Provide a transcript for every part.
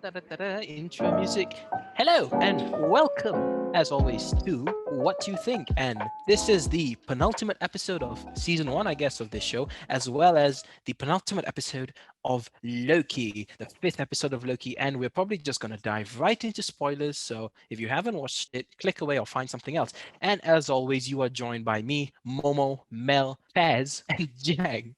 Intro music. Hello and welcome, as always, to What You Think. And this is the penultimate episode of season one, I guess, of this show, as well as the penultimate episode of Loki, the fifth episode of Loki. And we're probably just going to dive right into spoilers. So if you haven't watched it, click away or find something else. And as always, you are joined by me, Momo, Mel, Fez, and Jang.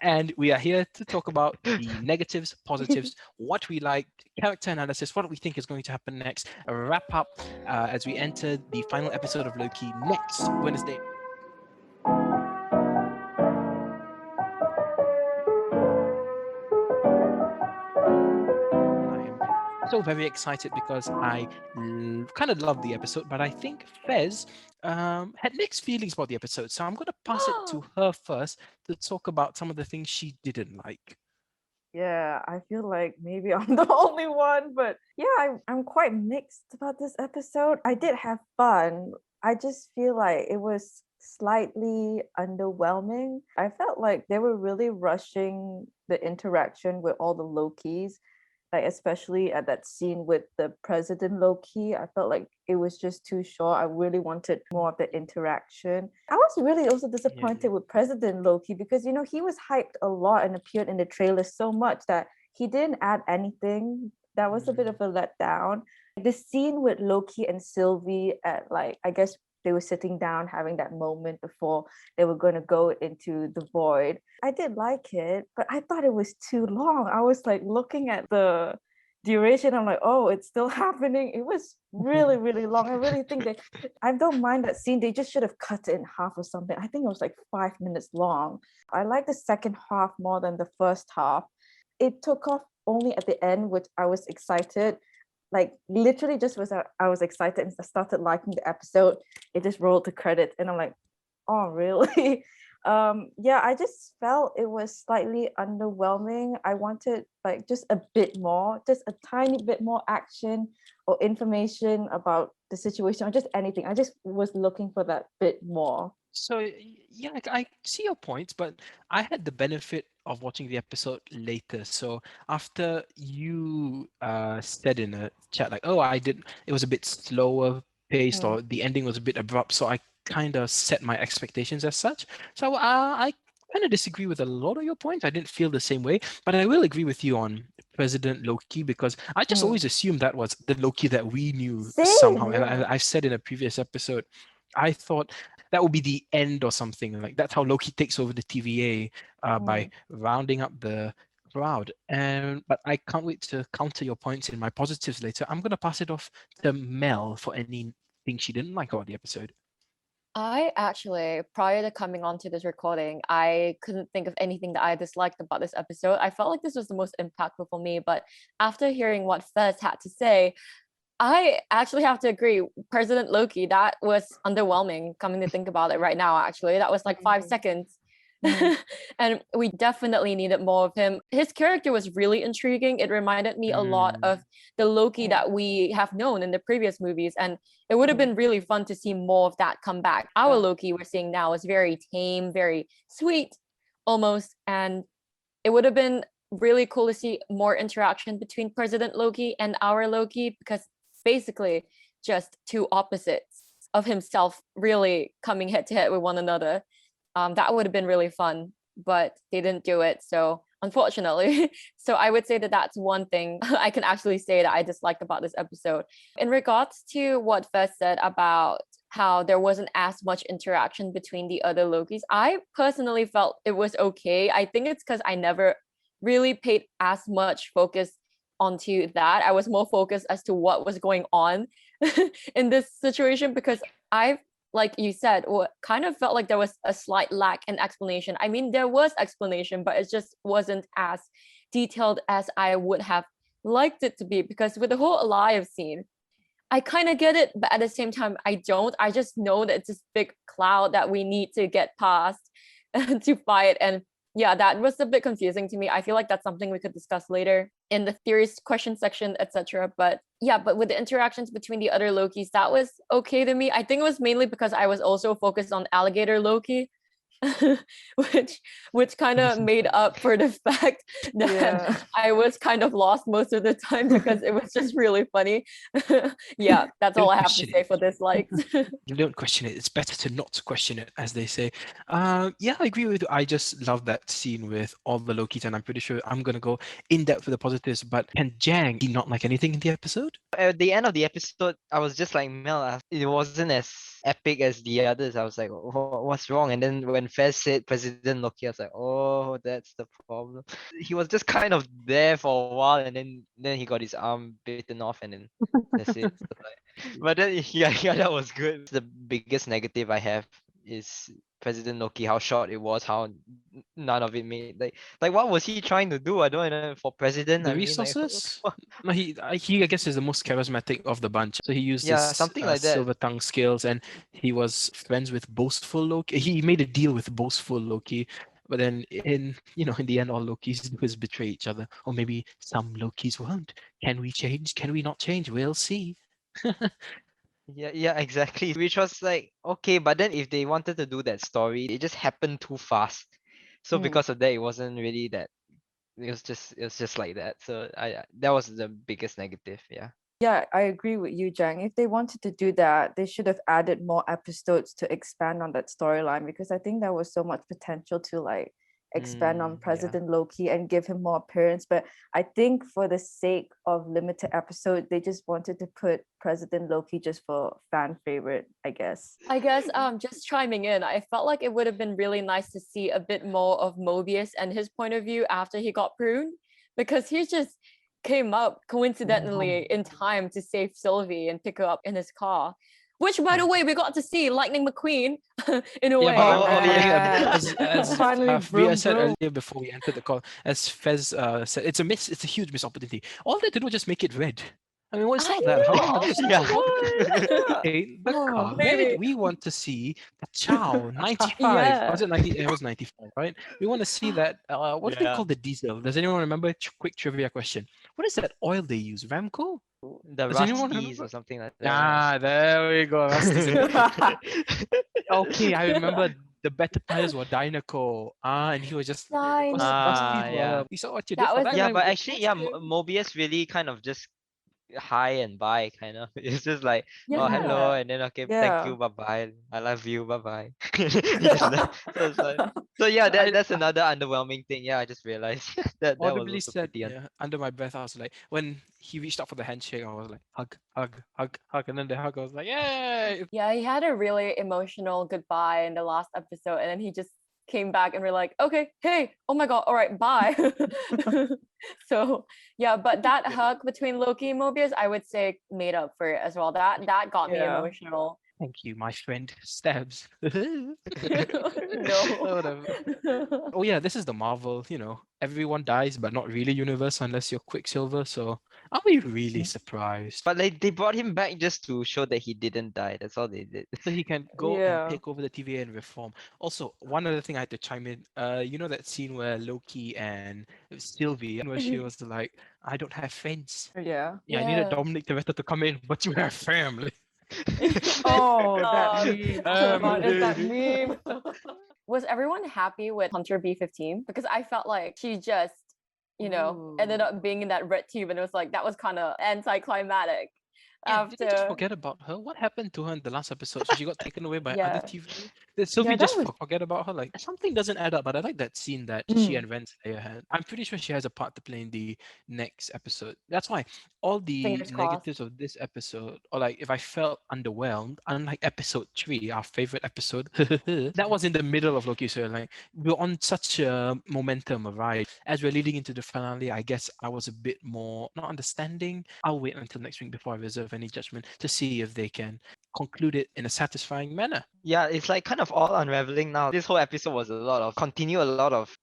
And we are here to talk about the negatives, positives, what we like, character analysis, what we think is going to happen next, a wrap up as we enter the final episode of Loki next Wednesday. I am so very excited because I kind of loved the episode, but I think Fez had mixed feelings about the episode. So I'm going to pass it to her first to talk about some of the things she didn't like. Yeah, I feel like maybe I'm the only one, but yeah, I'm quite mixed about this episode. I did have fun. I just feel like it was slightly underwhelming. I felt like they were really rushing the interaction with all the Lokis, like especially at that scene with the President Loki. I felt like it was just too short. I really wanted more of the interaction. I was really also disappointed Yeah. with President Loki because he was hyped a lot and appeared in the trailer so much that he didn't add anything. That was a bit Mm. of a letdown. The scene with Loki and Sylvie at, like, I guess they were sitting down having that moment before they were going to go into the void. I did like it, but I thought it was too long. I was like looking at the duration. I'm like, oh, it's still happening. It was really, really long. I really think I don't mind that scene. They just should have cut it in half or something. I think it was like 5 minutes long. I like the second half more than the first half. It took off only at the end, which I was excited. Like literally just was I was excited and I started liking the episode. It just rolled the credits and I'm like, oh really? Yeah, I just felt it was slightly underwhelming. I wanted like just a bit more, just a tiny bit more action or information about the situation or just anything. I just was looking for that bit more. So yeah, I see your points, but I had the benefit of watching the episode later. So after you said in a chat like, "Oh, I did," it was a bit slower paced, Mm. or the ending was a bit abrupt. So I kind of set my expectations as such. So I kind of disagree with a lot of your points. I didn't feel the same way, but I will agree with you on President Loki because I just Mm. always assumed that was the Loki that we knew Same, somehow. And yeah. I said in a previous episode, I thought that would be the end or something. Like that's how Loki takes over the TVA by Mm. rounding up the crowd. And but I can't wait to counter your points in my positives later. I'm gonna pass it off to Mel for anything she didn't like about the episode. I actually, prior to coming onto this recording, I couldn't think of anything that I disliked about this episode. I felt like this was the most impactful for me, but after hearing what Fez had to say, I actually have to agree. President Loki, that was underwhelming coming to think about it right now, actually. That was like 5 seconds. Mm. And we definitely needed more of him. His character was really intriguing. It reminded me a lot Mm, of the Loki Mm. that we have known in the previous movies. And it would have Mm. been really fun to see more of that come back. Our Yeah. Loki we're seeing now is very tame, very sweet almost. And it would have been really cool to see more interaction between President Loki and our Loki because basically just two opposites of himself really coming head to head with one another. That would have been really fun, but they didn't do it. So unfortunately, so I would say that that's one thing I can actually say that I disliked about this episode. In regards to what Fez said about how there wasn't as much interaction between the other Lokis, I personally felt it was okay. I think it's because I never really paid as much focus onto that. I was more focused as to what was going on in this situation because I've like you said, kind of felt like there was a slight lack in explanation. I mean, there was explanation, but it just wasn't as detailed as I would have liked it to be. Because with the whole Alive scene, I kind of get it, but at the same time, I don't. I just know that it's this big cloud that we need to get past to fight. And yeah, that was a bit confusing to me. I feel like that's something we could discuss later in the theories question section, etc. But yeah, but with the interactions between the other Lokis, that was okay to me. I think it was mainly because I was also focused on Alligator Loki. which kind of made up for the fact that Yeah. I was kind of lost most of the time because it was just really funny. Yeah, that's all Don't I have to question say it. for dislikes. You don't question it. It's better to not question it, as they say. Yeah, I agree with you. I just love that scene with all the Lokis, and I'm pretty sure I'm gonna go in depth with the positives. But can Jang he not like anything in the episode? At the end of the episode, I was just like, Mel, it wasn't as epic as the others. I was like, what's wrong? And then when Fez said President Loki, I was like, oh, that's the problem. He was just kind of there for a while, and then he got his arm bitten off, and then that's it. So, but then yeah, that was good. The biggest negative I have is President Loki, how short it was, how none of it made like what was he trying to do? I don't know. For president, The I mean, like resources? No, he I guess is the most charismatic of the bunch. So he used yeah, his something like that. silver tongue skills, and he was friends with boastful Loki. He made a deal with boastful Loki, but then in the end, all Lokis do is betray each other, or maybe some Lokis won't. Can we change? Can we not change? We'll see. Yeah, exactly. Which was like, okay, but then if they wanted to do that story, it just happened too fast. So Mm. because of that, it wasn't really that. It was just like that. So that was the biggest negative. Yeah. Yeah, I agree with you, Jang. If they wanted to do that, they should have added more episodes to expand on that storyline, because I think there was so much potential to like expand on Yeah. President Loki and give him more appearance. But I think for the sake of limited episode, they just wanted to put President Loki just for fan favorite, I guess. I guess just chiming in, I felt like it would have been really nice to see a bit more of Mobius and his point of view after he got pruned, because he just came up coincidentally in time to save Sylvie and pick her up in his car. Which, by the way, we got to see Lightning McQueen in a Yeah, way. but yeah. as Finally, Via vroom, said vroom. earlier before we entered the call, as Fez said, it's a huge missed opportunity. All they did was just make it red. I mean, well, it's I not that hard. know. Just Yeah. paint the Oh, car maybe. red. We want to see the Chow 95. Yeah. Was it 90? It was 95, right? We want to see that. What do they Yeah. call the diesel? Does anyone remember? Quick trivia question. What is that oil they use? Ramco? The Does anyone Rusties remember? or something like that. Ah, there we go. Rusty's in Okay, I remember the better tires were Dynaco. And he was just was Dynaco. Rusty's Yeah. you saw what you did That for was that the Yeah, guy but with actually, yeah, best thing. Mobius really kind of just hi and bye, kind of. It's just like, oh, Yeah. hello, and then okay, thank Yeah. you, bye bye, I love you, bye bye. He just left. So it's like, so yeah, that's another underwhelming thing. Yeah, I just realized that was audibly also said, pretty. yeah, under my breath, I was like, when he reached out for the handshake, I was like, hug, hug, hug, hug, and then the hug, I was like, yay! Yeah, he had a really emotional goodbye in the last episode, and then he just came back and we're like, okay, hey, oh my god, all right, bye. So yeah, but that hug between Loki and Mobius, I would say made up for it as well. That got me Yeah. emotional. Thank you, my friend. Stabs. No. Whatever. Oh yeah, this is the Marvel, everyone dies, but not really universe unless you're Quicksilver. So are we really surprised? But like they brought him back just to show that he didn't die. That's all they did. So he can go and Yeah. take over the TVA and reform. Also, one other thing I had to chime in. You know that scene where Loki and Sylvie, where she was like, "I don't have friends." Yeah. Yeah, I needed Yeah. Dominic Toretto to come in, but you have family. Oh, that God. meme. So fun. It's that meme. Was everyone happy with Hunter B15? Because I felt like she just, ended up being in that red tube, and it was like that was kind of anticlimactic. Yeah, did they just After forget about her? What happened to her in the last episode? So she got taken away by other Yeah. TV. Did Sylvie that just was- forget about her? Like something doesn't add up. But I like that scene that she and Renslayer had. I'm pretty sure she has a part to play in the next episode. That's why all the Fingers crossed. negatives of this episode, or like if I felt underwhelmed, unlike episode 3, our favorite episode, that was in the middle of Loki. So like we're on such a momentum, a ride. As we're leading into the finale, I guess I was a bit more not understanding. I'll wait until next week before I reserve any judgment to see if they can conclude it in a satisfying manner. Yeah, it's like kind of all unraveling now. This whole episode was a lot of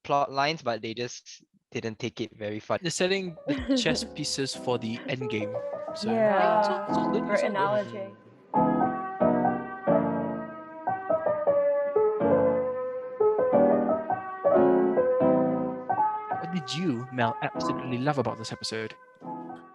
plot lines, but they just didn't take it very far. They're setting the chess pieces for the end game. So Yeah. it's all good. Great It's all good. analogy. What did you, Mel, absolutely love about this episode?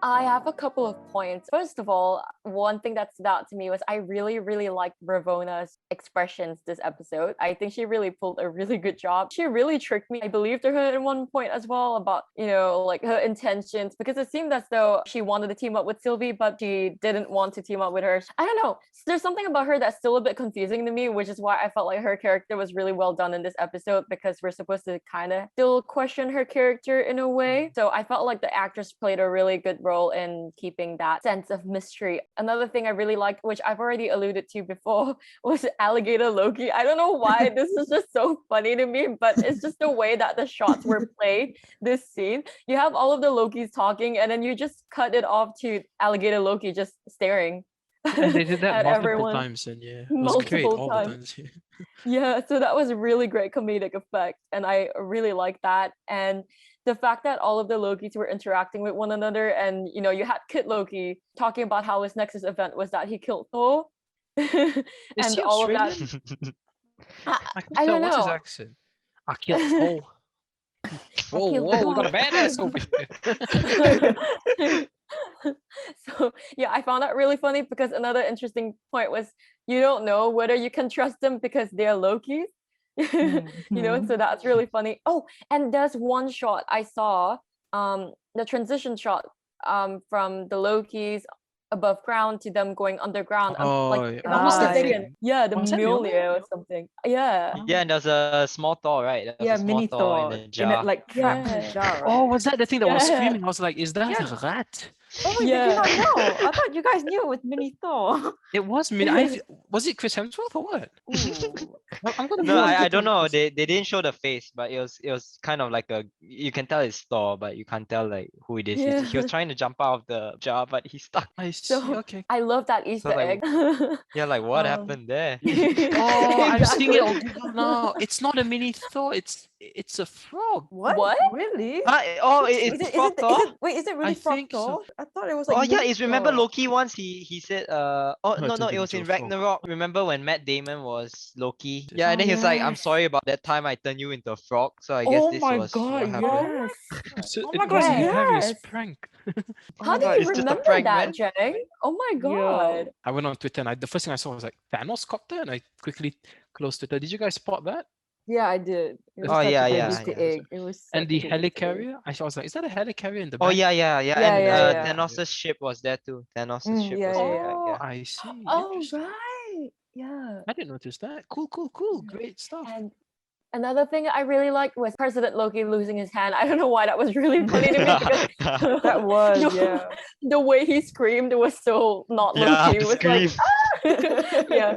I have a couple of points. First of all, one thing that stood out to me was I really, really liked Ravona's expressions this episode. I think she really pulled a really good job. She really tricked me. I believed her at one point as well about, like her intentions, because it seemed as though she wanted to team up with Sylvie, but she didn't want to team up with her. I don't know. There's something about her that's still a bit confusing to me, which is why I felt like her character was really well done in this episode, because we're supposed to kind of still question her character in a way. So I felt like the actress played a really good role in keeping that sense of mystery. Another thing I really liked, which I've already alluded to before, was Alligator Loki. I don't know why this is just so funny to me, but it's just the way that the shots were played this scene. You have all of the Lokis talking, and then you just cut it off to Alligator Loki just staring. And they did that at multiple everyone. times, and yeah, it was great Multiple all the times. times. Yeah, so that was a really great comedic effect, and I really like that. And the fact that all of the Lokis were interacting with one another, and you had Kid Loki talking about how his Nexus event was that he killed Thor, Is and he all of that. Australian? I, I can I tell. don't What's his know. accent? I killed Thor. Whoa, killed whoa, we got a Thor. badass over here. So yeah, I found that really funny, because another interesting point was you don't know whether you can trust them because they're Lokis. So that's really funny. Oh, and there's one shot I saw, the transition shot from the Lokis above ground to them going underground. Oh, Like, yeah. if I'm What was not that mistaken, thing? yeah, the Was that Mjolnir? Mjolnir or something. Yeah. Yeah, and there's a small Thor, right? There was Yeah, a small mini Thor Thor in a in jar. that like trapped Yeah. jar, right? Oh, was that the thing that was Yeah. screaming? I was like, is that Yeah. a rat? Oh, did Yeah. you not know? I thought you guys knew it was mini Thor. It was was it Chris Hemsworth or what? Ooh. I'm gonna No, go and I look don't at know. this. They didn't show the face, but it was kind of like you can tell it's Thor, but you can't tell like who it is. He was Yeah. trying to jump out of the jar, but he's stuck. I see. So Okay. I love that Easter like, egg. Yeah, like what Um, happened there? Oh, I'm seeing it on Exactly. Google now. It's not a mini Thor. It's a frog. What? What? Really? It's Frog Thor? Is it really I Frog think so. Thor? I thought it was like Oh yeah, mini it's remember Thor. Loki once he said No, no, it's a it was in individual frog. Ragnarok. Remember when Matt Damon was Loki? Yes. Yeah, and Oh, then he was like, I'm yes. sorry about that time I turned you into a frog. So I guess Oh this my was god, what happened. yes. So Oh it my was god, hilarious yes. prank. Oh How my do god, you It's just a remember prank, that, man. Jang? Oh my Yo. god. I went on Twitter and the first thing I saw was like Thanos copter, and I quickly closed Twitter. Did you guys spot that? Yeah, I did. It was Oh, such yeah, a good yeah, Easter yeah. egg. It was And such the a good Easter egg. helicarrier, I was like, is that a helicarrier in the Oh back? yeah, Yeah, and yeah. Thanos' ship was there too. Thanos' ship yeah, was yeah, in the yeah. back, Oh, yeah. I see. Oh Interesting. right. Yeah. I didn't notice that. Cool. Great stuff. And another thing I really liked was President Loki losing his hand. I don't know why that was really funny to me, because That was, the, yeah. the way he screamed was so not Yeah, Loki. It the was like, scream. yeah.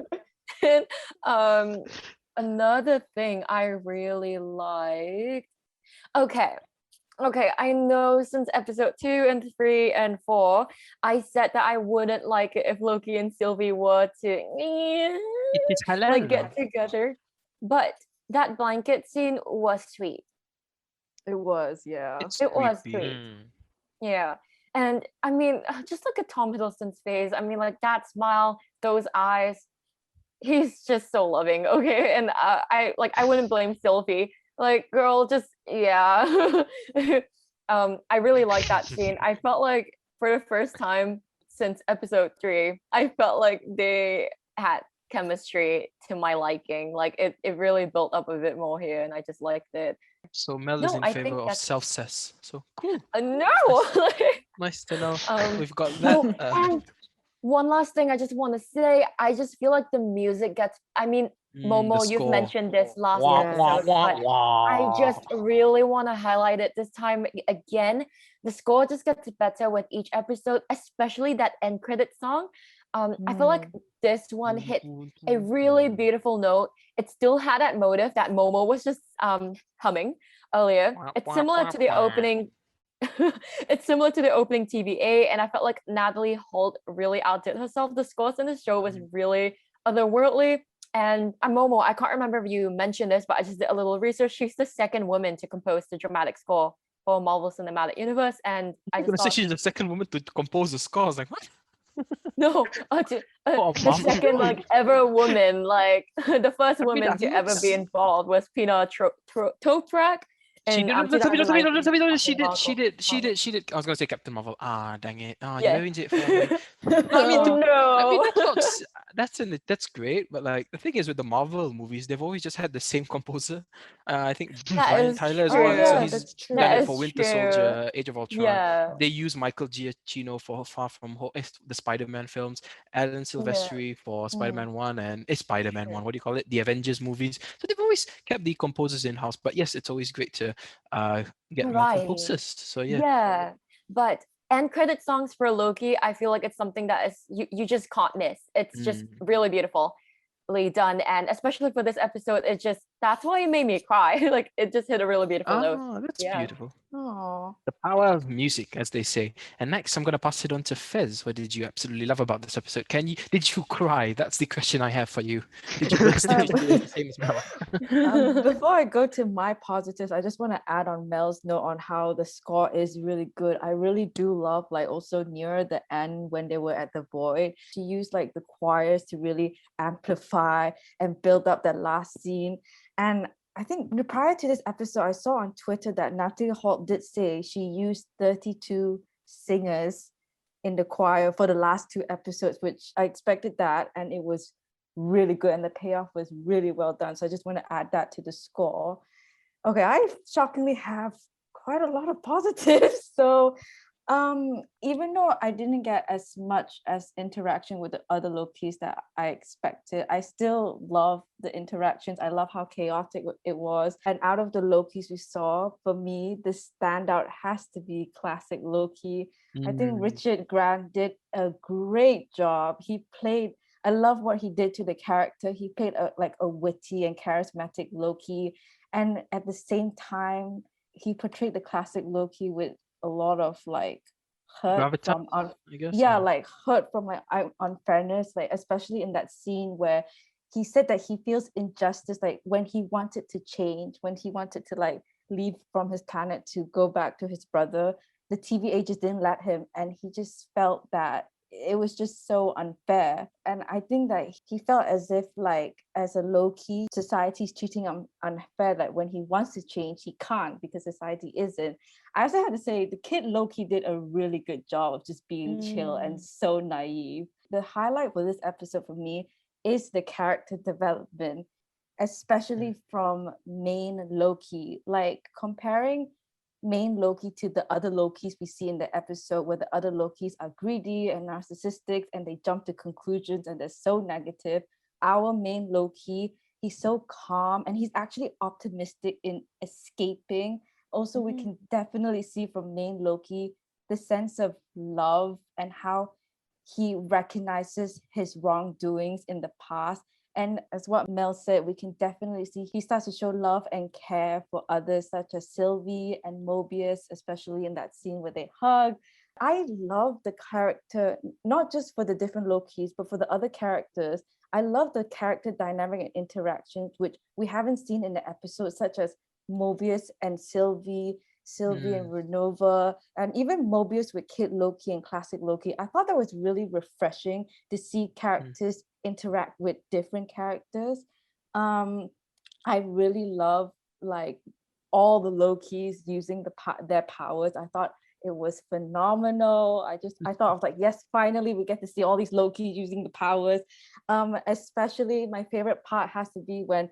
And another thing I really liked. Okay. I know since episode 2 and 3 and 4, I said that I wouldn't like it if Loki and Sylvie were to It is halal. like get together. But that blanket scene was sweet. It was, yeah. It's It was creepy. sweet. Mm. Yeah. And I mean, just look at Tom Hiddleston's face. I mean, like that smile, those eyes. He's just so loving. Okay. And I wouldn't blame Sylvie. Like, girl, just yeah. I really like that scene. I felt like for the first time since episode 3, I felt like they had chemistry to my liking. Like it really built up a bit more here, and I just liked it. So Mel is No, in I favor think of that's- self-cess. So cool. No. Nice to know. Um, We've got that. No, and one last thing I just want to say, I just feel like the music gets, I mean, the Momo, you've score. mentioned this last Wah, Yeah. wah, episode, wah, but wah. I just really want to highlight it this time again. The score just gets better with each episode, especially that end credit song. I feel like this one hit a really beautiful note. It still had that motive that Momo was just humming earlier. It's similar to the opening. It's similar to the opening TVA, and I felt like Natalie Holt really outdid herself. The scores in the show was really otherworldly. And Momo, I can't remember if you mentioned this, but I just did a little research. She's the second woman to compose the dramatic score for Marvel Cinematic Universe, and I I'm just gonna say thought, she's the second woman to compose the score. I was like, what? no, Oh, the mom. second like ever woman, like the first I mean, woman I to think ever be it's- involved was Pina Toprak, She in did. Don't tell me, don't tell me, don't 2019 tell me, don't- Captain She did. She Marvel. did. She Marvel. did. She did. I was gonna say Captain Marvel. Ah, dang it. Ah, you Yeah. ruined it for me. No, I mean, Oh no. that's not. That's great. But like the thing is with the Marvel movies, they've always just had the same composer. I think That Brian is Tyler is Oh one, so yeah, true. he's that's done That it true. for is Winter true. Soldier, Age of Ultron. Yeah. They use Michael Giacchino for Far From Home, the Spider-Man films, Alan Yeah. Silvestri for Mm, Spider-Man One and Spider-Man true. One. What do you call it? The Avengers movies. So they've always kept the composers in house. But yes, it's always great to get more Variety. composers. So yeah. Yeah. But end credit songs for Loki, I feel like it's something that is you just can't miss. It's just Mm. really beautifully done. And especially for this episode, it just that's why it made me cry. Like it just hit a really beautiful note. Ah, that's Yeah. beautiful. Oh. The power of music, as they say. And next, I'm going to pass it on to Fez. What did you absolutely love about this episode? Did you cry? That's the question I have for you. Did you burst Um, into tears the same as Mel? before I go to my positives, I just want to add on Mel's note on how the score is really good. I really do love, like, also near the end when they were at the void, she used like the choirs to really amplify and build up that last scene. And I think prior to this episode, I saw on Twitter that Natalie Holt did say she used 32 singers in the choir for the last two episodes, which I expected that, and it was really good, and the payoff was really well done. So I just want to add that to the score. Okay, I shockingly have quite a lot of positives. So even though I didn't get as much as interaction with the other Lokis that I expected, I still love the interactions. I love how chaotic it was. And out of the Lokis we saw, for me, the standout has to be classic Loki. I think Mm. Richard Grant did a great job. I love what he did to the character. He played a witty and charismatic Loki, and at the same time, he portrayed the classic Loki with a lot of like hurt Gravitas, from I guess. yeah, like hurt from like unfairness, like especially in that scene where he said that he feels injustice, like when he wanted to change, when he wanted to like leave from his planet to go back to his brother, the TVA just didn't let him, and he just felt that it was just so unfair. And I think that he felt as if like as a Loki, society's treating him unfair, like when he wants to change he can't because society isn't. I also have to say the kid Loki did a really good job of just being chill and so naive. The highlight for this episode for me is the character development, especially from main Loki. Like comparing main Loki to the other Lokis we see in the episode, where the other Lokis are greedy and narcissistic and they jump to conclusions and they're so negative. Our main Loki, he's so calm and he's actually optimistic in escaping. Also, we can definitely see from main Loki the sense of love and how he recognizes his wrongdoings in the past. And as what Mel said, we can definitely see he starts to show love and care for others, such as Sylvie and Mobius, especially in that scene where they hug. I love the character, not just for the different Lokis, but for the other characters. I love the character dynamic and interactions, which we haven't seen in the episode, such as Mobius and Sylvie and Renova, and even Mobius with Kid Loki and Classic Loki. I thought that was really refreshing to see characters interact with different characters. I really love like all the Lokis using their powers. I thought it was phenomenal. I thought I was like, yes, finally we get to see all these Lokis using the powers. Especially my favorite part has to be when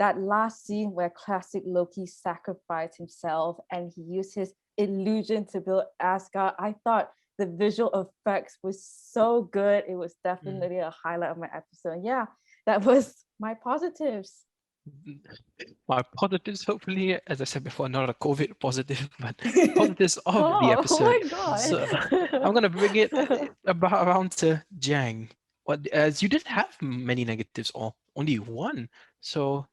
that last scene where classic Loki sacrificed himself and he used his illusion to build Asgard. I thought the visual effects was so good. It was definitely a highlight of my episode. Yeah, that was my positives. My positives, hopefully, as I said before, not a COVID positive, but positives of the Oh episode. my god. So I'm gonna bring it around to Jang. As you didn't have many negatives, or only one. So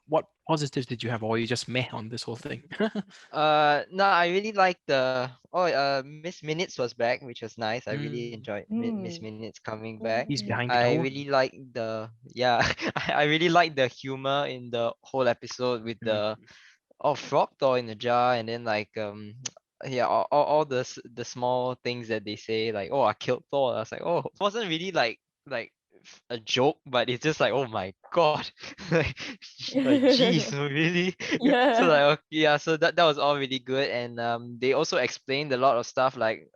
what positives did you have, or were you just meh on this whole thing? No, I really like Miss Minutes was back, which was nice. I really enjoyed Miss Mm. Minutes coming back. He's behind it I all. really like I really like the humor in the whole episode with the frog toy in the jar, and then like yeah, all the small things that they say, like, oh, I killed Thor. I was like, oh, it wasn't really like a joke, but it's just like, oh my god, like, jeez, really? So Yeah. like, okay, yeah, so that was all really good, and they also explained a lot of stuff like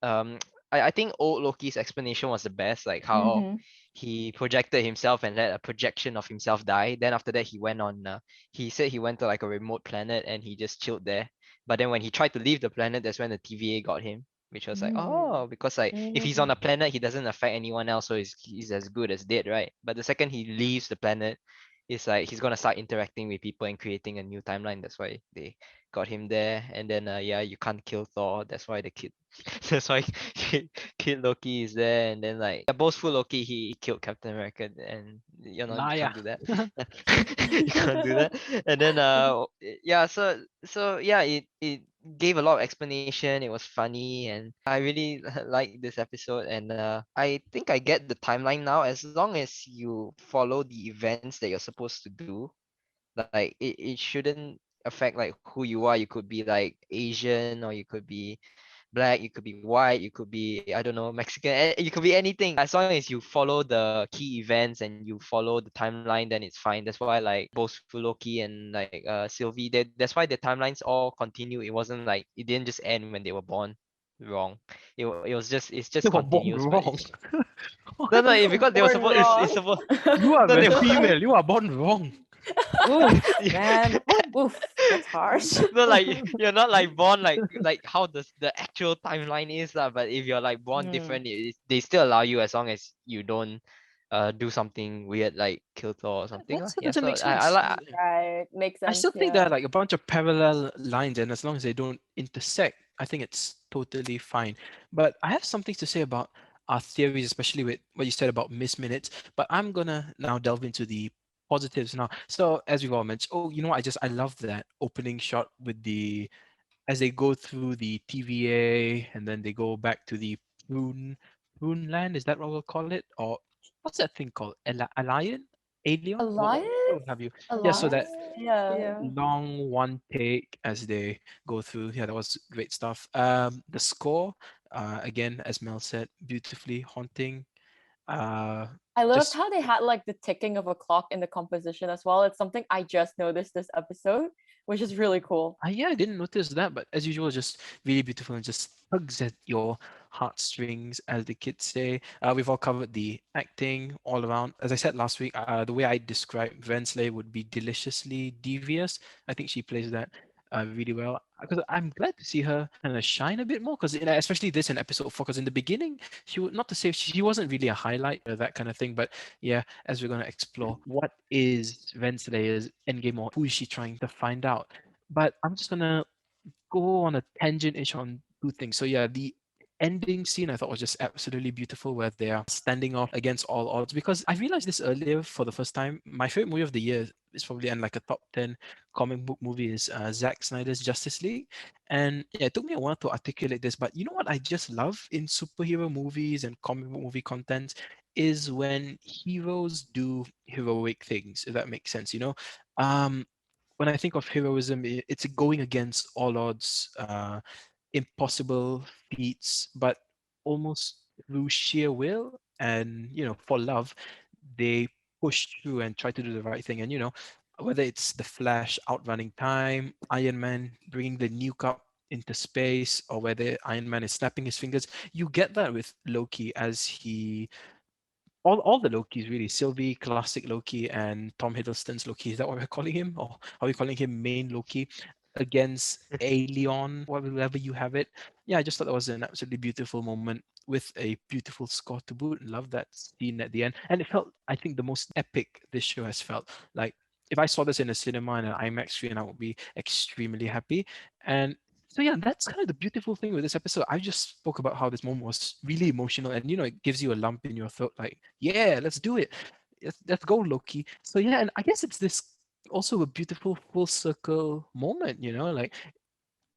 um I think old Loki's explanation was the best, like how Mm-hmm. he projected himself and let a projection of himself die. Then after that, he went on. He said he went to like a remote planet and he just chilled there. But then when he tried to leave the planet, that's when the TVA got him, which was like, Mm. oh, because like if he's on Mm. a planet, he doesn't affect anyone else, so he's as good as dead, right? But the second he leaves the planet, it's like he's gonna start interacting with people and creating a new timeline. That's why they got him there. And then yeah, you can't kill Thor. That's why the kid. That's why Kid Loki is there. And then like, yeah, boastful Loki, he killed Captain America, and you Liar. can't do that. You can't do that. And then yeah, so yeah, it gave a lot of explanation. It was funny, and I really like this episode. And I think I get the timeline now. As long as you follow the events that you're supposed to do, like it shouldn't affect like who you are. You could be like Asian, or you could be black, you could be white, you could be, I don't know, Mexican, you could be anything. As long as you follow the key events and you follow the timeline, then it's fine. That's why like both Loki and like Sylvie, that's why the timelines all continue. It wasn't like, it didn't just end when they were born wrong. It was just, it's You just were born continuous. But wrong. no, What? no, because they were Born supposed, it's wrong. supposed, You are no, a they female. You are born wrong. Oof, yeah. man. Oof, that's harsh. No, like you're not like born like how the actual timeline is lah. But if you're like born Mm. different, they still allow you, as long as you don't do something weird like kill Thor or something lah. That Yeah, doesn't so make I sense. like. Right. Makes I sense. still think there Yeah. are like a bunch of parallel lines, and as long as they don't intersect, I think it's totally fine. But I have something to say about our theories, especially with what you said about missed minutes. But I'm gonna now delve into the positives now. So as we've all mentioned, oh, you know what? I love that opening shot with the as they go through the TVA and then they go back to the prune land. Is that what we'll call it? Or what's that thing called? Alliance? Alien? What Alliance? have you? Yeah, so that Alliance? Yeah. Yeah. long one take as they go through. Yeah, that was great stuff. The score, again, as Mel said, beautifully haunting. Uh, I loved just how they had like the ticking of a clock in the composition as well. It's something I just noticed this episode, which is really cool. yeah, I didn't notice that, but as usual, just really beautiful and just tugs at your heartstrings, as the kids say. We've all covered the acting all around. As I said last week, the way I described Vensley would be deliciously devious. I think she plays that really well. Because I'm glad to see her kind of shine a bit more. Because especially this in episode 4, because in the beginning, she would not to say she wasn't really a highlight or that kind of thing. But yeah, as we're gonna explore, what is Venslayer's endgame, or who is she trying to find out? But I'm just gonna go on a tangent-ish on two things. So yeah, the ending scene I thought was just absolutely beautiful, where they are standing off against all odds. Because I realized this earlier for the first time. My favorite movie of the year is probably in like a top 10 comic book movie is Zack Snyder's Justice League. And yeah, it took me a while to articulate this, but you know what I just love in superhero movies and comic book movie content is when heroes do heroic things, if that makes sense, you know. Um, when I think of heroism, it's going against all odds, impossible feats, but almost through sheer will and for love, they push through and try to do the right thing. And whether it's the Flash outrunning time, Iron Man bringing the nuke up into space, or whether Iron Man is snapping his fingers, you get that with Loki as he all the Lokis really, Sylvie, classic Loki, and Tom Hiddleston's Loki. Is that what we're calling him, or are we calling him main Loki against Aeon, whatever you have it? Yeah, I just thought that was an absolutely beautiful moment with a beautiful score to boot. Love that scene at the end, and it felt, I think, the most epic this show has felt. Like if I saw this in a cinema and an IMAX screen, I would be extremely happy. And so yeah, that's kind of the beautiful thing with this episode. I just spoke about how this moment was really emotional, and it gives you a lump in your throat. Like, yeah, let's do it. Let's go, Loki. So yeah, and I guess it's this also a beautiful full circle moment. Like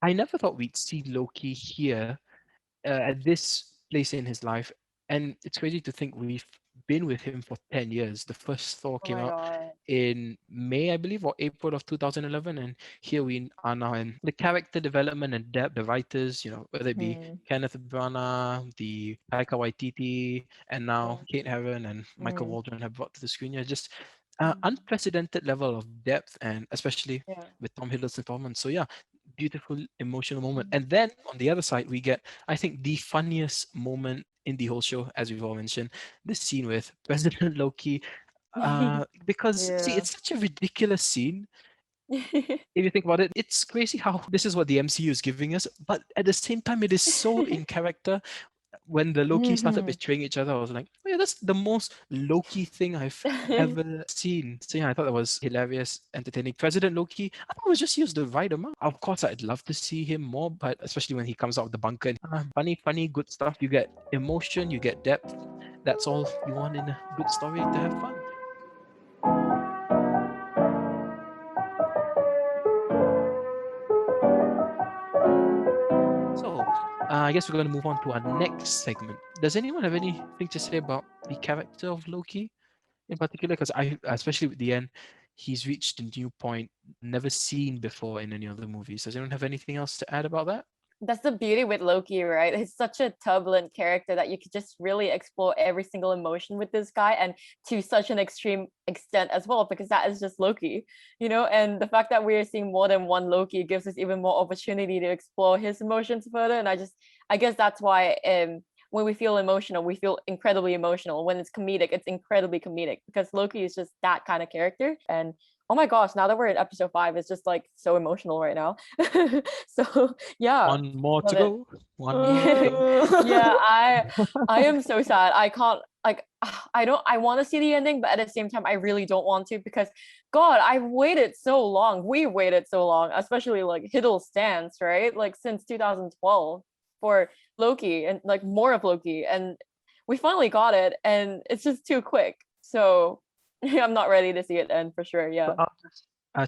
I never thought we'd see Loki here at this place in his life, and it's crazy to think we've been with him for 10 years. The first Thor Oh came my out god. in May, I believe, or April of 2011, and here we are now. And the character development and depth, the writers, whether it be Mm, Kenneth Branagh, the Taika Waititi, and now mm, Kate Herron and Michael mm, Waldron have brought to the screen. Just mm, unprecedented level of depth, and especially Yeah. with Tom Hiddleston's performance. So yeah, beautiful emotional moment. mm. And then on the other side, we get, I think, the funniest moment in the whole show, as we've all mentioned, the scene with President Loki. Because see, Yeah. it's such a ridiculous scene. If you think about it, it's crazy how this is what the MCU is giving us, but at the same time, it is so in character. When the Loki started Mhm. betraying each other, I was like, oh yeah, that's the most Loki thing I've ever seen. So yeah, I thought that was hilarious, entertaining. President Loki, I thought it was just used the right amount. Of course, I'd love to see him more, but especially when he comes out of the bunker, and, funny, good stuff. You get emotion, you get depth. That's all you want in a good story to have fun. So, I guess we're going to move on to our next segment. Does anyone have anything to say about the character of Loki in particular? Because especially with the end, he's reached a new point never seen before in any other movies. Does anyone have anything else to add about that? That's the beauty with Loki, right? He's such a turbulent character that you could just really explore every single emotion with this guy, and to such an extreme extent as well, because that is just Loki, and the fact that we're seeing more than one Loki gives us even more opportunity to explore his emotions further. And I guess that's why when we feel emotional, we feel incredibly emotional. When it's comedic, it's incredibly comedic, because Loki is just that kind of character. And oh my gosh, now that we're in episode 5, it's just like so emotional right now. So yeah, One more to love it. go. One more to go. Yeah, I am so sad. I can't, like, I want to see the ending, but at the same time I really don't want to, because god, I've waited so long. We waited so long, especially like Hiddle stance, right? Like since 2012 for Loki, and like more of Loki, and we finally got it, and it's just too quick. So I'm not ready to see it end for sure. Yeah. I'll just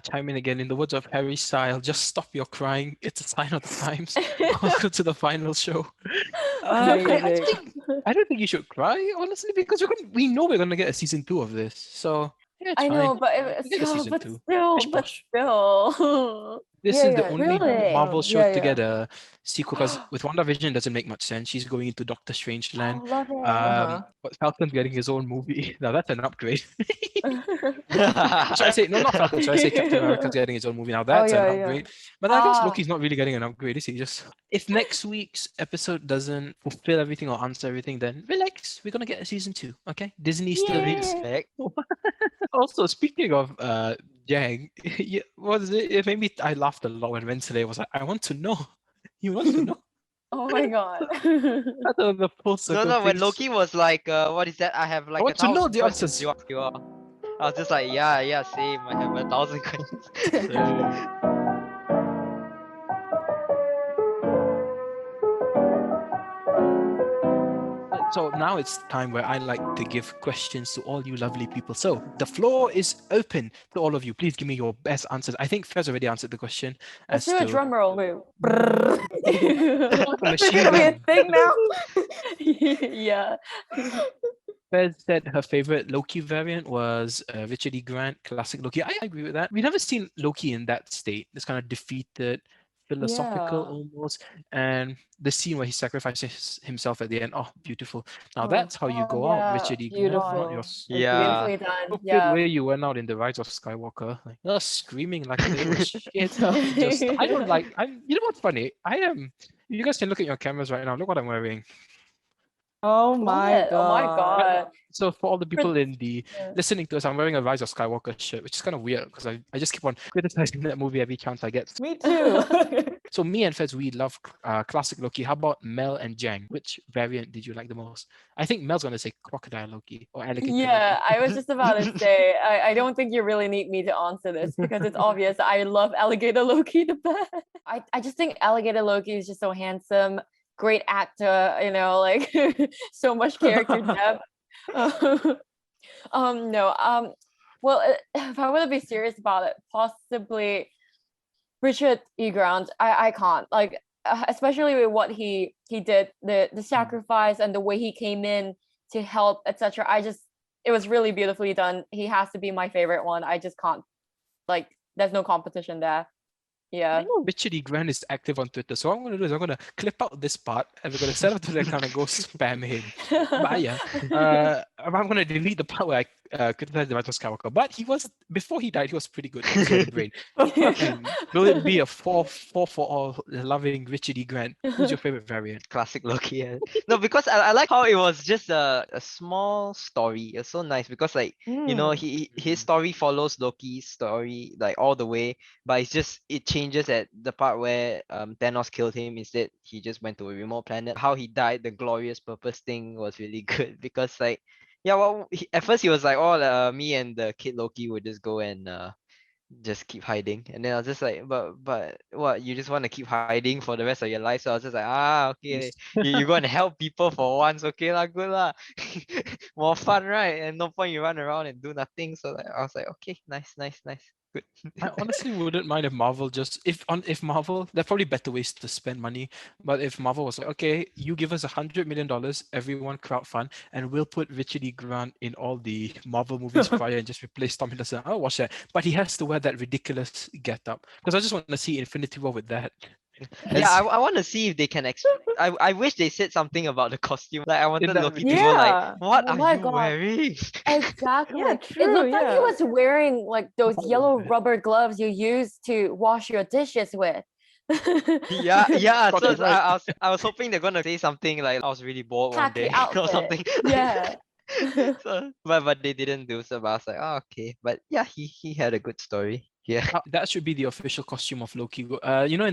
chime in again. In the words of Harry Style, just stop your crying. It's a sign of the times. Welcome to the final show. Amazing. I don't think you should cry, honestly, because we know we're gonna get a season 2 of this. So yeah, it's I fine. know, but We get a season but 2. still, Pish but posh. still. This Yeah, is the yeah. only Really? Marvel show Yeah, to yeah. get a sequel, because with WandaVision it doesn't make much sense. She's going into Doctor Strangeland. Oh, love it. Uh-huh. But Falcon's getting his own movie. Now that's an upgrade. Should I Yeah, say no? Not Falcon. Should I say Captain America's getting his own movie? Now Oh, that's an yeah, yeah. upgrade. But I guess Ah, Loki's not really getting an upgrade, is he? Just if next week's episode doesn't fulfill everything or answer everything, then relax. We're gonna get a season 2. Okay? Disney still needs. Yay. respect. Also, speaking of Jang, yeah, what is it? It made me. I laughed a lot when Wednesday was like, "I want to know." He wants to know. oh my god. That's the full No, circle no, when things. Loki was like, what is that? I have I like want to know 1,000 the questions answers. to ask you all. I was just like, yeah, same. I have 1,000 questions. So now it's time where I like to give questions to all you lovely people. So the floor is open to all of you. Please give me your best answers. I think Fez already answered the question Let's as do a to drum roll. Wait. the Is machine it gonna be a gun. thing now? Yeah. Fez said her favorite Loki variant was Richard E. Grant, classic Loki. I agree with that. We've never seen Loki in that state, this kind of defeated, philosophical Yeah. almost. And the scene where he sacrifices himself at the end, oh, beautiful. Now Oh, that's how you Oh go out, yeah. Richard E. Grant, not Beautiful. your It's Yeah. beautifully done. stupid Yeah. way you went out in the Rise of Skywalker, like screaming like a little shit. Just I don't like. You know what's funny? I am. You guys can look at your cameras right now. Look what I'm wearing. oh Love my it. Oh my god. god. So for all the people in the Yeah. listening to us, I'm wearing a Rise of Skywalker shirt, which is kind of weird because I just keep on criticizing that movie every chance I get. Me too. So me and Fez, we love classic Loki. How about Mel and Jang? Which variant did you like the most? I think Mel's gonna say crocodile Loki or alligator Yeah, Loki. I was just about to say, I don't think you really need me to answer this, because it's obvious I love Alligator Loki the best. I just think Alligator Loki is just so handsome, great actor, like so much character depth. No, well, if I were to be serious about it, possibly Richard E. Grant. I can't, like, especially with what he did, the sacrifice and the way he came in to help, etc. it was really beautifully done. He has to be my favorite one. I just can't, like, there's no competition there. I Yeah. know Richard E. Grant is active on Twitter, so what I'm gonna do is I'm gonna clip out this part and we're gonna set up to the account and go spam him. But yeah, I'm gonna delete the part where I criticized the Rise of Skywalker. But before he died, he was pretty good because he had a brain. And will it be a 4 for all loving Richard E. Grant? Who's your favorite variant? Classic Loki. Yeah. No, because I like how it was just a small story. It's so nice because like his story follows Loki's story like all the way, but it changes at the part where Thanos killed him. Instead, he just went to a remote planet. How he died, the glorious purpose thing was really good because like yeah, well at first he was like, oh me and the kid Loki would just go and just keep hiding, and then I was just like, but what, you just want to keep hiding for the rest of your life? So I was just like, okay, you go and help people for once, okay lah, good lah. More fun, right? And no point you run around and do nothing. So like, I was like, okay, nice, good. I honestly wouldn't mind if Marvel if Marvel, there are probably better ways to spend money. But if Marvel was like, okay, you give us $100 million, everyone crowdfund, and we'll put Richard E. Grant in all the Marvel movies prior and just replace Tom Hiddleston, I'll watch that. But he has to wear that ridiculous get-up because I just want to see Infinity War with that. Yeah, I want to see if they can I wish they said something about the costume. Like I wanted that Loki to video. go like, Yeah. what Oh are my you God. wearing? Exactly. Yeah, It true, looked like he yeah. was wearing like those Oh, yellow man. rubber gloves you use to wash your dishes with. Yeah. Got So it right. I was hoping they're gonna say something like I was really bored one Khaki day or outfit. something. Yeah. So, but they didn't do so. But I was like, oh, okay. But yeah, he had a good story. Yeah. That should be the official costume of Loki. In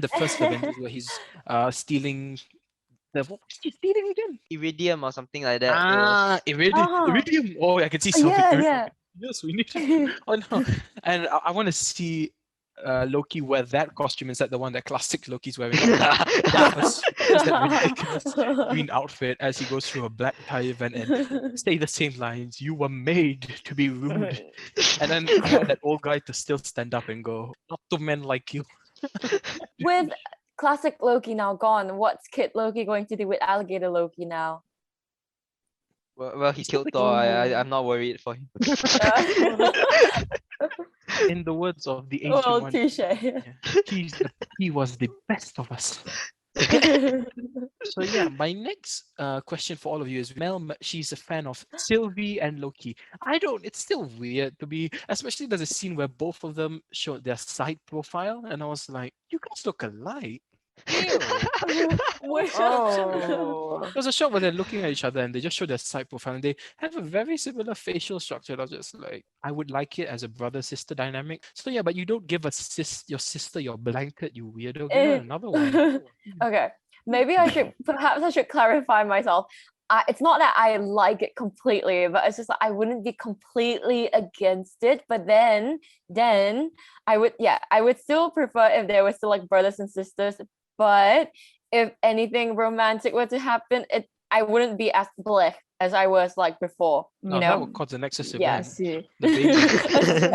the first Avengers where he's stealing what was he stealing again? Iridium or something like that. It was Iridium. Oh, I can see something. Yeah. Yes, we need to. Oh no! And I want to see Loki wear that costume instead the one that classic Loki's wearing. Just that ridiculous green outfit as he goes through a black tie event and say the same lines. You were made to be rude. And then I want that old guy to still stand up and go, not to men like you. With classic Loki now gone, what's Kid Loki going to do with alligator Loki now? well he He's still killed the Thor. king. I'm not worried for him. In the words of the ancient Well, one, touche. he was the best of us. So yeah, my next question for all of you is she's a fan of Sylvie and Loki. It's still weird to be, especially there's a scene where both of them showed their side profile and I was like, you guys look alike. Ew. Oh. There's a shot where they're looking at each other and they just show their side profile and they have a very similar facial structure. I was just like, I would like it as a brother-sister dynamic. So yeah, but you don't give your sister your blanket, you weirdo. Give her another one. Okay, maybe perhaps I should clarify myself. It's not that I like it completely, but it's just that I wouldn't be completely against it. But then I would still prefer if there were still like brothers and sisters. But if anything romantic were to happen, I wouldn't be as bleh as I was like before. No, that would cause an excessive Yeah. I event. see. The baby.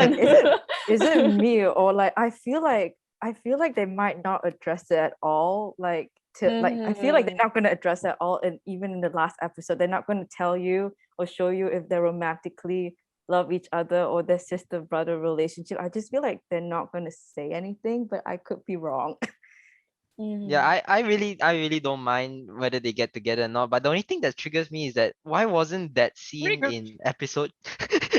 And is it me or like I feel like they might not address it at all. Like I feel like they're not going to address it at all, and even in the last episode, they're not going to tell you or show you if they romantically love each other or their sister brother relationship. I just feel like they're not going to say anything, but I could be wrong. Yeah, I really don't mind whether they get together or not. But the only thing that triggers me is that why wasn't that scene in episode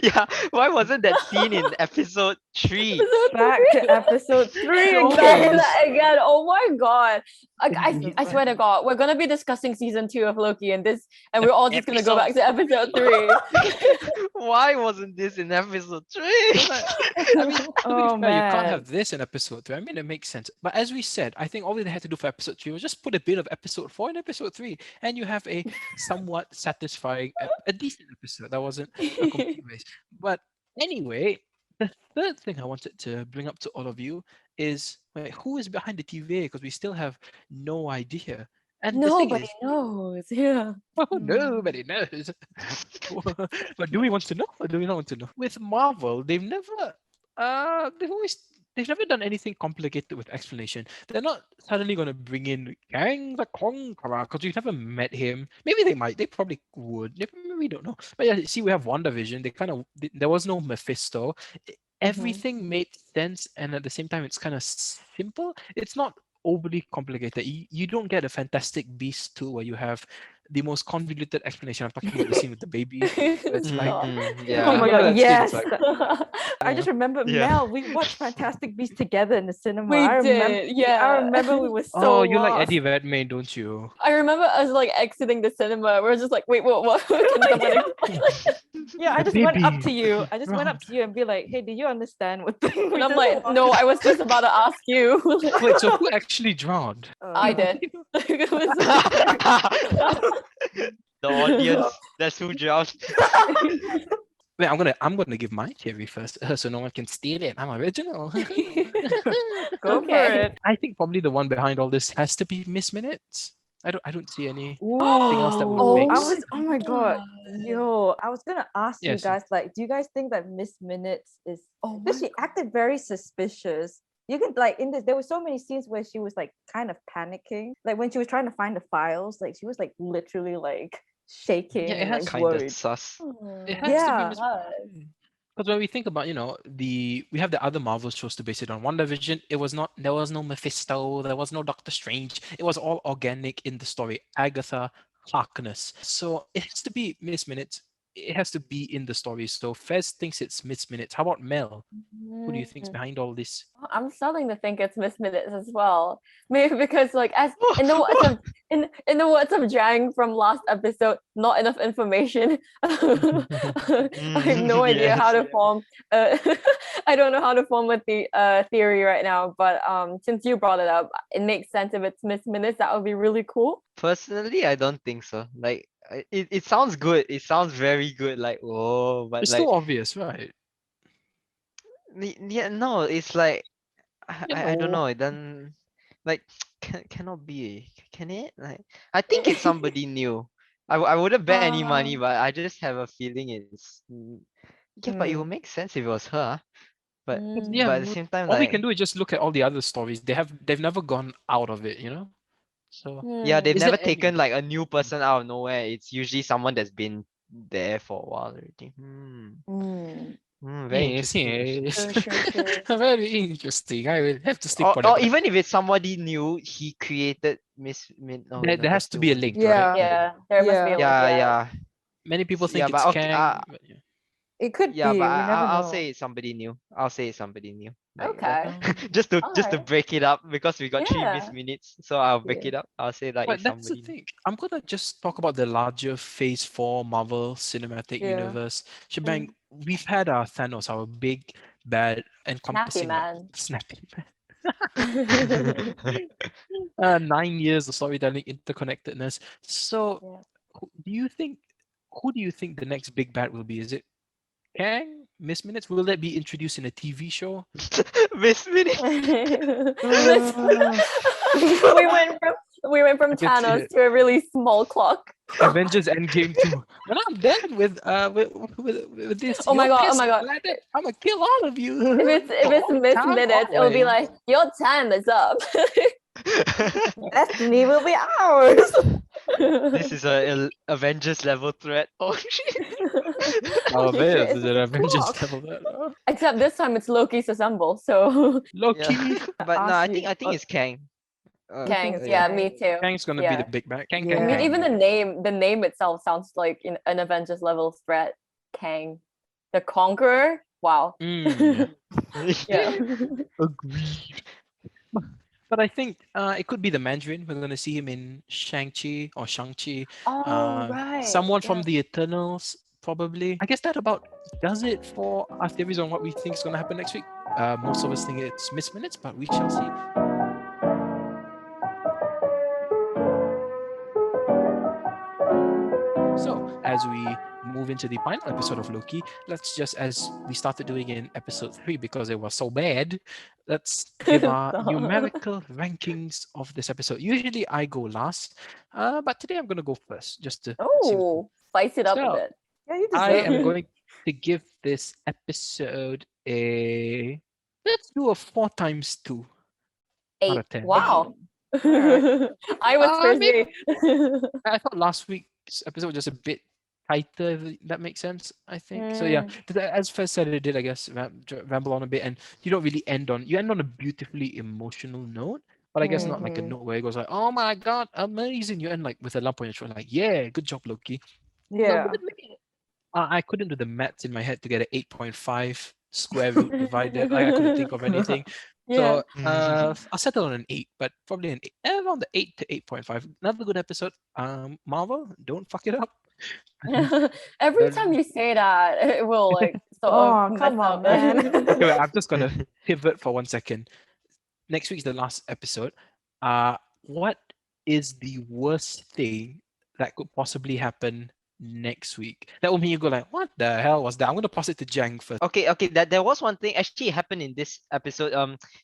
yeah, why wasn't that scene in episode 3? Back to episode 3 Again. again. Oh my God. I swear to God, we're gonna be discussing season 2 of Loki and we're all just gonna go back to episode 3. Why wasn't this in episode 3? I mean, to be Oh, fair, you can't man. have this in episode 3. I mean, it makes sense. But as we said, I think all they had to do for episode 3 was just put a bit of episode 4 in episode 3, and you have a somewhat satisfying, a decent episode. That wasn't a complete waste. But anyway, the third thing I wanted to bring up to all of you is who is behind the TVA? Because we still have no idea. And the thing Nobody is, knows. Yeah. nobody knows. But do we want to know or do we not want to know? With Marvel, they've always they've never done anything complicated with explanation. They're not suddenly going to bring in Jang the Conqueror because you've never met him. Maybe they might. They probably would. We don't know. But yeah, see, we have WandaVision. There was no Mephisto. Everything made sense, and at the same time, it's kind of simple. It's not overly complicated. You don't get a Fantastic Beast too, where you have the most convoluted explanation. I'm talking about the scene with the baby. It's like, Stop. Oh my you know god, that scene, yes. it's like, I just remember Yeah. Mel. We watched Fantastic Beasts together in the cinema. We I remember, did, yeah. I remember we were so oh, you like lost. Eddie Redmayne, don't you? I remember us like exiting the cinema. We're just like, wait, what? Can someone explain? Yeah, I The just went up baby. to you. I just went up Right. to you and be like, "Hey, did you understand what thing?" And I'm like, no, I was just about to ask you. Wait, so who actually drowned? I did. It was The audience. That's who drowned. Wait, I'm gonna give my theory first, so no one can steal it. I'm original. Go for Okay. it. I think probably the one behind all this has to be Miss Minutes. I don't see any. Ooh, else that would make I sense. was. Oh my god, yo! I was gonna ask you Yes. guys, like, do you guys think that Miss Minutes is? Oh Because she acted very suspicious. You can like in this. There were so many scenes where she was like kind of panicking, like when she was trying to find the files. Like she was like literally like shaking, Yeah, it and, has like Kind of worried. sus. It has Yeah. to be Miss. Because when we think about, we have the other Marvel shows to base it on. WandaVision, there was no Mephisto, there was no Doctor Strange. It was all organic in the story. Agatha Harkness. So it has to be Miss Minutes. It has to be in the story. So Fez thinks it's Miss Minutes. How about Mel? Who do you think's behind all this? I'm starting to think it's Miss Minutes as well. Maybe because like as in the words of in the words of Jang from last episode, not enough information. I have no idea how to Yes. form I don't know how to form a theory right now, but since you brought it up, it makes sense if it's Miss Minutes. That would be really cool. Personally, I don't think so. Like, it sounds good. It sounds very good. Like, oh, but It's like, so obvious, right? yeah, no, it's like, I don't know. know. It doesn't like cannot be. Can it? Like, I think it's somebody new. I wouldn't bet any money, but I just have a feeling it's. Yeah, but it would make sense if it was her. But Yeah, but at the same time, all we like, can do is just look at all the other stories. They've never gone out of it, So yeah, they've is there never any? taken like a new person out of nowhere. It's usually someone that's been there for a while already. Very Yes, interesting. yes. True. Very interesting. I will have to sleep Or, on or it. even if it's somebody new, he created Miss Min. Oh, There no, has that to still be a won't link, Yeah. right? Yeah, there must be a link. Yeah, Yeah. yeah, Many people yeah. think But it's okay, Kang. But yeah. It could yeah, be. but We never I'll know. say it's somebody new. I'll say it's somebody new. Like Okay. just to Alright. break it up because we got 3 Yeah. Miss Minutes, so I'll break Yeah. it up. I'll say like But it's that's the somebody new. thing. I'm gonna just talk about the larger Phase 4 Marvel Cinematic Yeah. Universe. Shebang, we've had our Thanos, our big bad encompassing man. snappy man. 9 years of storytelling interconnectedness. So Yeah. who do you think the next big bad will be? Is it Kang? Miss Minutes? Will that be introduced in a TV show? Miss Minutes. we went from I can see Thanos it. to a really small clock. Avengers Endgame 2. When I'm done with this, Oh my your god, oh piss my god. planet, I'm gonna kill all of you. If it's Miss Time Minutes, it will be always. like your time is up. Destiny will be ours. This is a Avengers level threat. Oh shit. Oh, Holy shit, man, it's is just it a Avengers clock. level that? Except this time it's Loki's assemble. So Loki. Yeah. But no, Ask I think you- I think it's Kang. Kang, it's yeah, Kang? me too. Kang's gonna be the big bad. Kang, Yeah. I mean, Kang. even the name itself sounds like an Avengers level threat. Kang, the Conqueror. Wow. Yeah. Yeah. Agreed. But I think it could be the Mandarin. We're gonna see him in Shang-Chi or Shang-Chi. Oh right. Someone from yeah. the Eternals, probably. I guess that about does it for our theories on what we think is gonna happen next week. Most of us think it's Miss Minutes, but we shall see. So, as we move into the final episode of Loki, let's just, as we started doing in episode 3 because it was so bad, let's give our Stop. numerical rankings of this episode. Usually I go last, but today I'm going to go first just to see. Oh, spice it up a So, bit. Yeah, you I deserve am it. going to give this episode a Let's do a 4 times 2 out 8. of 10. Wow. Alright. I was Maybe frizzy. I thought last week's episode was just a bit tighter, if that makes sense, I think. So yeah, Mm, as Fez said, it did, I guess, ramble on a bit, and you don't really you end on a beautifully emotional note, but I guess not like a Mhm. note where it goes like, oh my god, amazing. You end like with a lump on your throat, like, yeah, good job, Loki. No, but Yeah. I couldn't do the maths in my head to get an 8.5 square root divided. I couldn't think of anything. yeah. So I'll settle on an 8, but probably an 8, around the 8 to 8.5. Another good episode. Marvel, don't fuck it up. Every time Don't- you say that, it will like sort of Oh, mess come up. on, man. Okay, wait, I'm just gonna pivot for 1 second. Next week's the last episode. What is the worst thing that could possibly happen next week? That will mean you go like, what the hell was that? I'm gonna pass it to Jang first. Okay, that there was one thing actually it happened in this episode.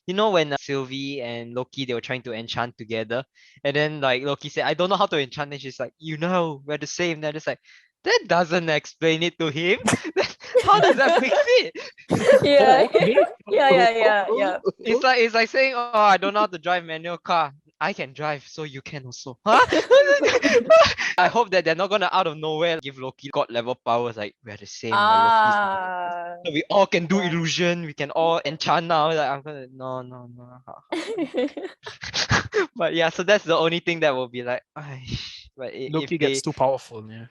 You know when Sylvie and Loki they were trying to enchant together, and then like Loki said, "I don't know how to enchant," and she's like, "You know, we're the same." Then it's like, that doesn't explain it to him. How does that fix it? Yeah. Oh, okay. Yeah. It's like saying, "Oh, I don't know how to drive manual car. I can drive, so you can also." Huh? I hope that they're not gonna out of nowhere give Loki god level powers. Like we're the same, we're Loki's. Ah. So we all can do Yeah. illusion. We can all enchant now. Like I'm gonna no. But yeah, so that's the only thing that will be like, but if Loki gets they, too powerful, yeah.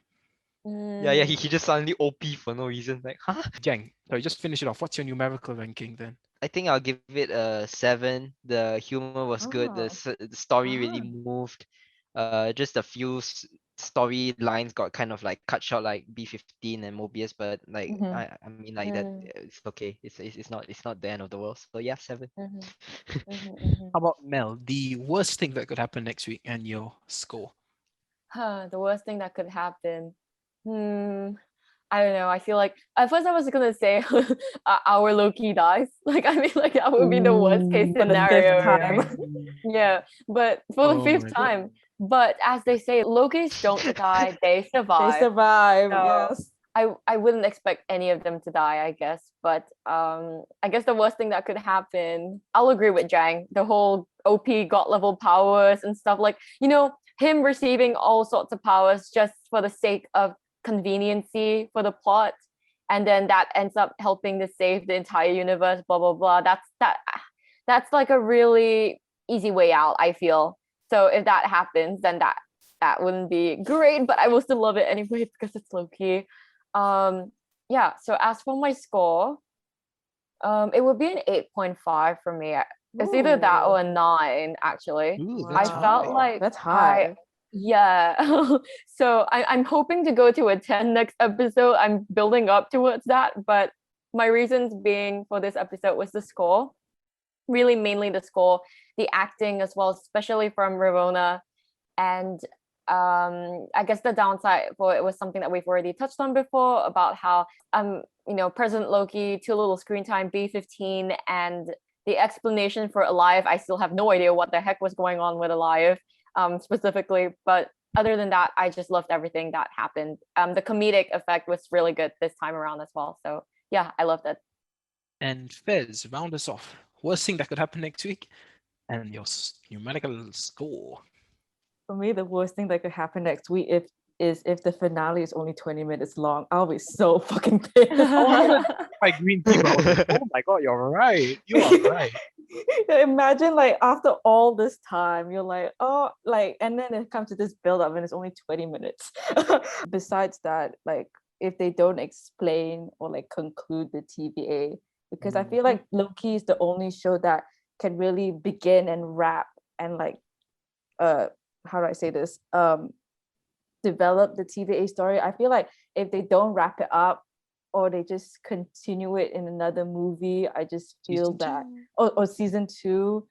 yeah, Mm. he just suddenly OP for no reason. Like, huh? Jang, sorry, just finish it off. What's your numerical ranking then? I think I'll give it a 7. The humor was good. Oh. The story really Ah. moved. Just a few storylines got kind of like cut short, like B15 and Mobius. But like Mhm. I mean like that, Mm. it's okay. It's not the end of the world. So yeah, 7. Mhm. Mhm. How about Mel? The worst thing that could happen next week and your score. The worst thing that could happen. Hmm. I don't know. I feel like at first I was gonna say our Loki dies. Like I mean, like that would be the worst case Ooh, for the scenario, fifth right? time. Yeah, but for the Oh fifth my god. time. But as they say, Lokis don't die; they They survive. survive. So Yes. I wouldn't expect any of them to die, I guess. But I guess the worst thing that could happen, I'll agree with Jang. The whole OP god level powers and stuff, like, you know, him receiving all sorts of powers just for the sake of conveniency for the plot, and then that ends up helping to save the entire universe, blah blah blah. That's like a really easy way out, I feel. So if that happens, then that wouldn't be great, but I will still love it anyway because it's Loki. Yeah, so as for my score, it would be an 8.5 for me. It's either that or a 9, actually. Ooh, I that's felt high. like That's I high. yeah. So I'm hoping to go to a 10 next episode. I'm building up towards that, but my reasons being for this episode was the score. Really mainly the score, the acting as well, especially from Ravonna. And I guess the downside for it was something that we've already touched on before about how President Loki, too little screen time, B15, and the explanation for Alive. I still have no idea what the heck was going on with Alive, specifically. But other than that, I just loved everything that happened. The comedic effect was really good this time around as well. So yeah, I loved it. And Fez, round us off. Worst thing that could happen next week and your numerical score. For me, the worst thing that could happen next week if the finale is only 20 minutes long. I'll be so fucking pissed. My green team. I was like, oh my god, you're right. You are right. Imagine like after all this time, you're like, oh, like, and then it comes to this build up and it's only 20 minutes. Besides that, like, if they don't explain or like conclude the TVA, because I feel like Loki is the only show that can really begin and wrap and like how do I say this? Develop the TVA story. I feel like if they don't wrap it up or they just continue it in another movie, I just feel Season that or season 2.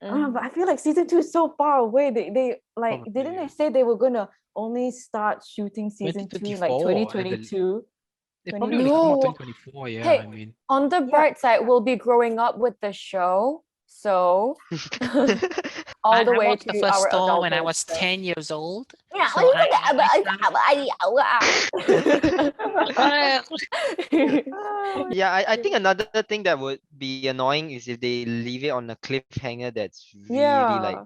Mhm. But I feel like season 2 is so far away. They like Probably, didn't yeah. they say they were gonna only start shooting season 2 in like 2024, I believe. 2022? They probably only come out No. 2024, yeah, Hey, I mean. on the bright side, we'll be growing up with the show. So all the I way watched the to first our store when I adulthood. was 10 years old. Yeah, So Yeah, I think another thing that would be annoying is if they leave it on a cliffhanger that's really like, Yeah.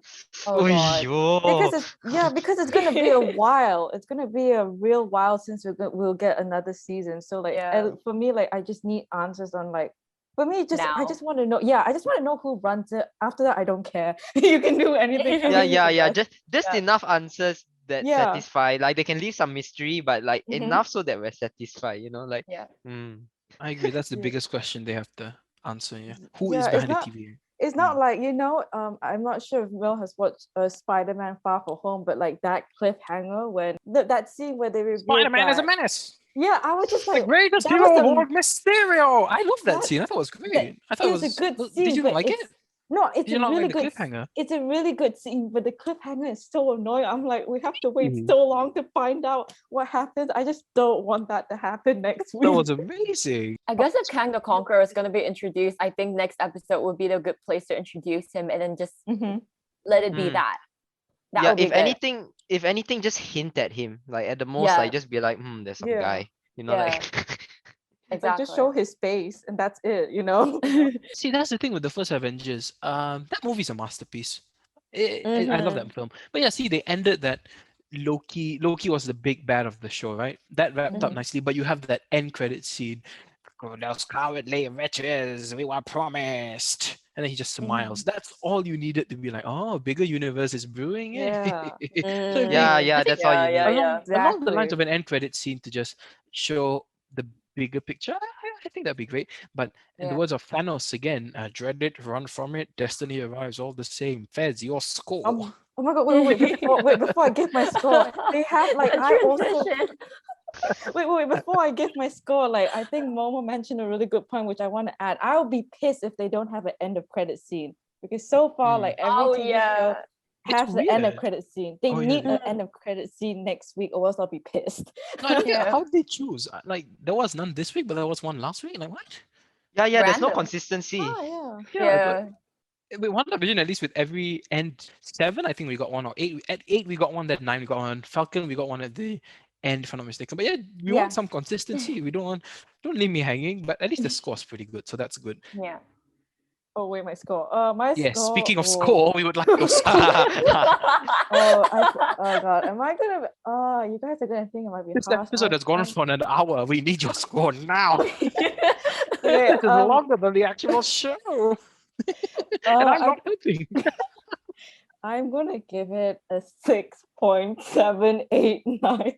Oh god. Because oh, it's gonna be a while. It's gonna be a real while since we'll get another season. So like Yeah. for me, like I just need answers on like for me I Now. just want to know. Yeah, I just want to know who runs it. After that, I don't care. You can do anything. yeah, else with the rest. just Yeah. enough answers that Yeah. satisfy. Like they can leave some mystery, but like Mhm. enough so that we're satisfied. Like, Yeah. I agree. That's the Yeah. biggest question they have to answer. Yeah. Who Yeah, is it's behind the not TV? it's not like I'm not sure if Will has watched Spider-Man Far From Home, but like that cliffhanger when that scene where they revealed Spider-Man is a that menace. yeah, I was just The like greatest that was hero of the all, Mysterio. I love that that scene. I thought it was that great. I thought it is a was. good Did scene, you not but like it? it's no, it's Did you a not really like the good cliffhanger? it's a really good scene, but the cliffhanger is so annoying. I'm like, we have to wait Really? so long to find out what happens. I just don't want that to happen next That week. was amazing. I guess if Kang the Conqueror is gonna be introduced, I think next episode would be the good place to introduce him and then just Mhm. let it be Mm. that. That Yeah, would be good. if anything, just hint at him. Like at the most, Yeah. like just be like, there's some Yeah. guy. Yeah. Like Like just show Exactly. his face and that's it. See, that's the thing with the first Avengers. That movie's a masterpiece. I love Mhm. that film. But yeah, see, they ended that Loki was the big bad of the show, right? That wrapped up Mhm. nicely, but you have that end credit scene. Those cowardly wretches, we were promised. And then he just smiles. That's all you needed to be like, oh, bigger universe is brewing. Eh? Yeah. So yeah, Mm. I yeah, think that's all Yeah, you yeah, need. yeah. along the lines Exactly. of an end credit scene to just show the bigger picture, I think that'd be great. But in the Yeah. words of Thanos again, dread it, run from it, destiny arrives all the same. Fez, your score. Oh my god, before I give my score, they have like The I also transition. before I give my score, like I think Momo mentioned a really good point which I want to add. I'll be pissed if they don't have an end of credit scene because so far like every Oh TV show yeah. It's has the end of weird. credit scene. They Oh yeah. need an end of credit scene next week or else I'll be pissed. No, I don't get Yeah. how did they choose. Like there was none this week, but there was one last week. Like what? Yeah, there's no Random. consistency. Oh Yeah, but Yeah. with one division, at least with every end seven, I think we got one, or eight. At eight, we got one. That nine, we got one. Falcon, we got one at the end, if I'm not mistaken. But yeah, we Yeah. want some consistency. We don't leave me hanging. But at least the score's pretty good, so that's good. Yeah. Oh wait, my score. My Yeah. score. Speaking of oh, score, we would like your score. oh god, am I gonna? You guys are gonna think it might be This harsh. episode has gone on for an hour. We need your score now. Okay, This is longer than the actual show, and I'm not helping. I'm gonna give it a 6.789.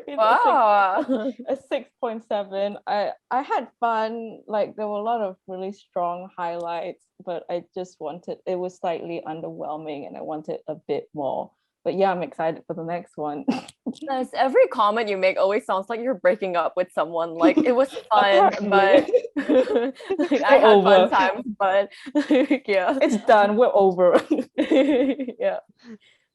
Wow. A 6.7. I had fun. Like there were a lot of really strong highlights, but I just wanted it was slightly underwhelming and I wanted a bit more. But yeah, I'm excited for the next one. Yes, every comment you make always sounds like you're breaking up with someone. Like it was fun, but Apparently. like, I had over. fun times, but yeah. It's done. We're over. Yeah.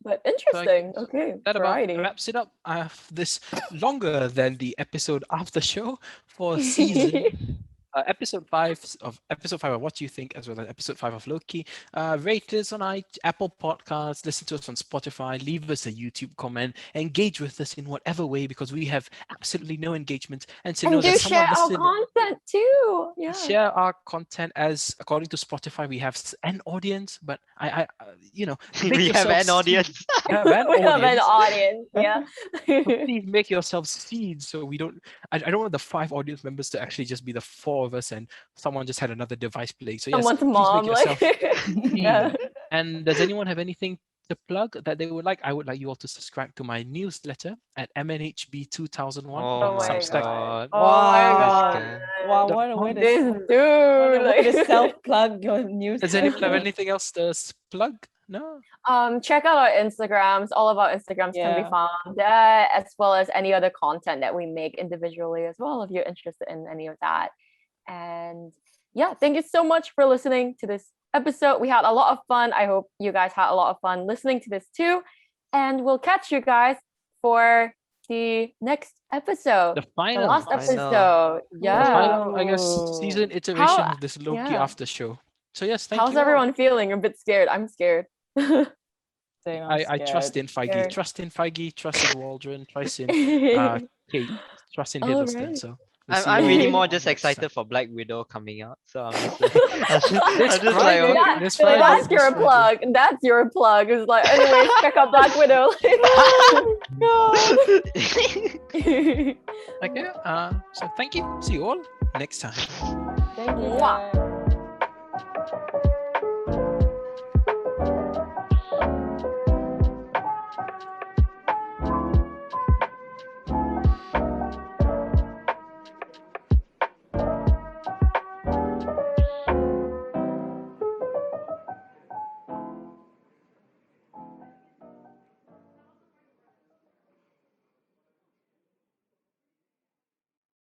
But interesting. Okay. That about Variety. wraps it up. I have this longer than the episode after show for season episode five of What You Think, as well as episode 5 of Loki. Rate us on Apple Podcasts, listen to us on Spotify, leave us a YouTube comment, engage with us in whatever way because we have absolutely no engagement. And to know And do that someone share our listened, content too. Yeah. share our content, as according to Spotify we have an audience, but I make We have yourselves an audience. we have an We have an audience. audience. Yeah. So please make yourselves seeds so we don't. I don't want the 5 audience members to actually just be the 4 of us and someone just had another device playing. So yes, Someone's please mom. make yourself Yeah. seed. And does anyone have anything to plug that they would like? I would like you all to subscribe to my newsletter at MNHB2001 Oh on my Substack. God. Oh my This God. guy. Wow, what a way This to dude. self-plug your news. Does anyone have anything else to plug? No. Check out our Instagrams. All of our Instagrams can be Yeah. found there, as well as any other content that we make individually as well, if you're interested in any of that. And yeah, thank you so much for listening to this episode. We had a lot of fun. I hope you guys had a lot of fun listening to this too. And we'll catch you guys for the next episode. The final. last Final. episode. The Yeah. final, I guess, season iteration How- of this Loki yeah. after show. So yes, thank How's you all. everyone feeling? A bit scared. I'm scared. Same, I trust in Feige. Scared. Trust in Feige. Trust in Waldron. Trust in Kate. Trust in All Hiddleston. right. So we'll see I'm what really we more get just on next excited time. for Black Widow coming out. So I'm just like, This I'm just like, Friday. okay. This Friday. That's This your Friday. plug. That's your plug. It's like, anyways, check out Black Widow. Okay. So thank you. See you all next time. Thank you. Mwah. Guys.